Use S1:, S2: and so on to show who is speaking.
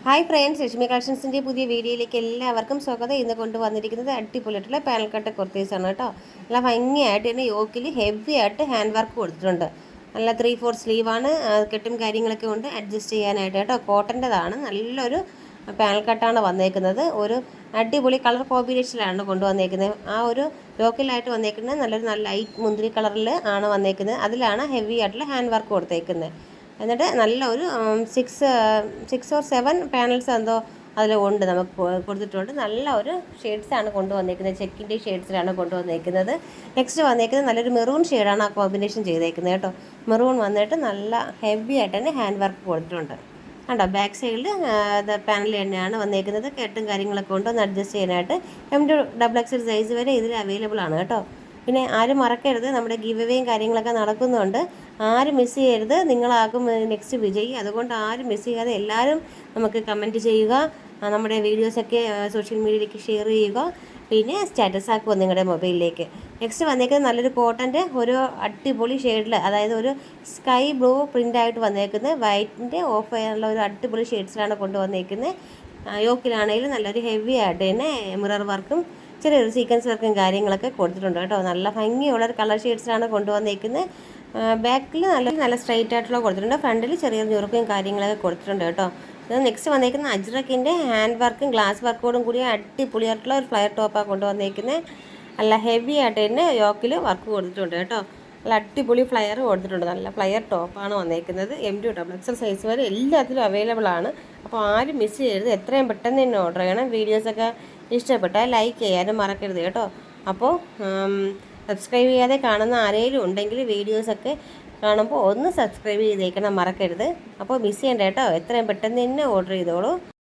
S1: Hi friends, Lakshmi കളക്ഷൻസിൻ്റെ പുതിയ വീഡിയോയിലേക്ക് എല്ലാവർക്കും സ്വാഗതം. ഇന്ന് കൊണ്ടുവന്നിരിക്കുന്നത് അടിപൊളിയായിട്ടുള്ള പാനൽ കട്ട് കുർത്തീസാണ് കേട്ടോ. നല്ല ഭംഗിയായിട്ട് തന്നെ യോക്കിൽ ഹെവി ആയിട്ട് ഹാൻഡ് വർക്ക് കൊടുത്തിട്ടുണ്ട്. നല്ല 3/4 സ്ലീവാണ്, കെട്ടും കാര്യങ്ങളൊക്കെ ഉണ്ട് അഡ്ജസ്റ്റ് ചെയ്യാനായിട്ട് കേട്ടോ. കോട്ടൻ്റെതാണ്, നല്ലൊരു പാനൽ കട്ടാണ് വന്നേക്കുന്നത്. ഒരു അടിപൊളി കളർ കോമ്പിനേഷനിലാണ് കൊണ്ടുവന്നേക്കുന്നത്. ആ ഒരു യോക്കിലായിട്ട് വന്നേക്കുന്നത് നല്ല ലൈറ്റ് മുന്തിരി കളറിൽ ആണ് വന്നേക്കുന്നത്. അതിലാണ് ഹെവി ആയിട്ടുള്ള ഹാൻഡ് വർക്ക് കൊടുത്തേക്കുന്നത്. എന്നിട്ട് നല്ല ഒരു 6 or 7 പാനൽസ് എന്തോ അതിൽ ഉണ്ട്, നമുക്ക് കൊടുത്തിട്ടുണ്ട്. നല്ല ഒരു ഷെയ്ഡ്സാണ് കൊണ്ടുവന്നേക്കുന്നത്, ചെക്കിൻ്റെ ഷെയ്ഡ്സിലാണ് കൊണ്ടുവന്നേക്കുന്നത്. നെക്സ്റ്റ് വന്നേക്കുന്നത് നല്ലൊരു മെറൂൺ ഷെയ്ഡാണ് ആ കോമ്പിനേഷൻ ചെയ്തേക്കുന്നത് കേട്ടോ. മെറൂൺ വന്നിട്ട് നല്ല ഹെവി ആയിട്ട് തന്നെ ഹാൻഡ് വർക്ക് കൊടുത്തിട്ടുണ്ട് കേട്ടോ. ബാക്ക് സൈഡിൽ പാനൽ തന്നെയാണ് വന്നേക്കുന്നത്. കെട്ടും കാര്യങ്ങളൊക്കെ കൊണ്ട് ഒന്ന് അഡ്ജസ്റ്റ് ചെയ്യാനായിട്ട് M2XX സൈസ് വരെ ഇതിൽ അവൈലബിൾ ആണ് കേട്ടോ. പിന്നെ ആരും മറക്കരുത്, നമ്മുടെ ഗിവ് അവേയും കാര്യങ്ങളൊക്കെ നടക്കുന്നുണ്ട്. ആരും മിസ് ചെയ്യരുത്, നിങ്ങളാകും നെക്സ്റ്റ് വിജയി. അതുകൊണ്ട് ആരും മിസ് ചെയ്യാതെ എല്ലാവരും നമുക്ക് കമൻറ്റ് ചെയ്യുക, നമ്മുടെ വീഡിയോസൊക്കെ സോഷ്യൽ മീഡിയയിലേക്ക് ഷെയർ ചെയ്യുക, പിന്നെ സ്റ്റാറ്റസ് ആക്കുക നിങ്ങളുടെ മൊബൈലിലേക്ക്. നെക്സ്റ്റ് വന്നേക്കുന്നത് നല്ലൊരു കോട്ടൻ്റെ ഒരു അടിപൊളി ഷെയ്ഡിൽ, അതായത് ഒരു സ്കൈ ബ്ലൂ പ്രിൻ്റായിട്ട് വന്നേക്കുന്നത്. വൈറ്റിൻ്റെ ഓഫ് ചെയ്യാനുള്ള ഒരു അടിപൊളി ഷെയ്ഡ്സിലാണ് കൊണ്ടുവന്നേക്കുന്നത്. യോക്കിലാണെങ്കിലും നല്ലൊരു ഹെവി ആയിട്ട് തന്നെ മിറർ വർക്കും ചെറിയൊരു സീക്വൻസ് വർക്കും കാര്യങ്ങളൊക്കെ കൊടുത്തിട്ടുണ്ട് കേട്ടോ. നല്ല ഭംഗിയുള്ളൊരു കളർ ഷെയ്ഡ്സിലാണ് കൊണ്ടുവന്നേക്കുന്നത്. ബാക്കിൽ നല്ല സ്ട്രൈറ്റ് ആയിട്ടുള്ള കൊടുത്തിട്ടുണ്ട്. ഫ്രണ്ടിൽ ചെറിയൊരു ഞുറുക്കും കാര്യങ്ങളൊക്കെ കൊടുത്തിട്ടുണ്ട് കേട്ടോ. ഇത് നെക്സ്റ്റ് വന്നേക്കുന്ന അജ്രക്കിൻ്റെ ഹാൻഡ് വർക്കും ഗ്ലാസ് വർക്കോടും കൂടി അടിപൊളിയായിട്ടുള്ള ഒരു ഫ്ലയർ ടോപ്പാണ് കൊണ്ടുവന്നേക്കുന്നത്. നല്ല ഹെവി ആയിട്ട് തന്നെ യോക്കിൽ വർക്ക് കൊടുത്തിട്ടുണ്ട് കേട്ടോ. നല്ല അടിപൊളി ഫ്ലയർ കൊടുത്തിട്ടുണ്ട്. നല്ല ഫ്ലയർ ടോപ്പാണ് വന്നേക്കുന്നത്. M2XX സൈസ് വരെ എല്ലാത്തിലും അവൈലബിൾ ആണ്. അപ്പോൾ ആരും മിസ് ചെയ്യരുത്, എത്രയും പെട്ടെന്ന് തന്നെ ഓർഡർ ചെയ്യണം. വീഡിയോസൊക്കെ ഇഷ്ടപ്പെട്ടാൽ ലൈക്ക് ചെയ്യാനും മറക്കരുത് കേട്ടോ. അപ്പോൾ സബ്സ്ക്രൈബ് ചെയ്യാതെ കാണുന്ന ആരെങ്കിലും ഉണ്ടെങ്കിൽ വീഡിയോസൊക്കെ കാണുമ്പോൾ ഒന്ന് സബ്സ്ക്രൈബ് ചെയ്തേക്കണം, മറക്കരുത്. അപ്പോൾ മിസ് ചെയ്യണ്ട കേട്ടോ, എത്രയും പെട്ടെന്ന് തന്നെ ഓർഡർ ചെയ്തോളൂ.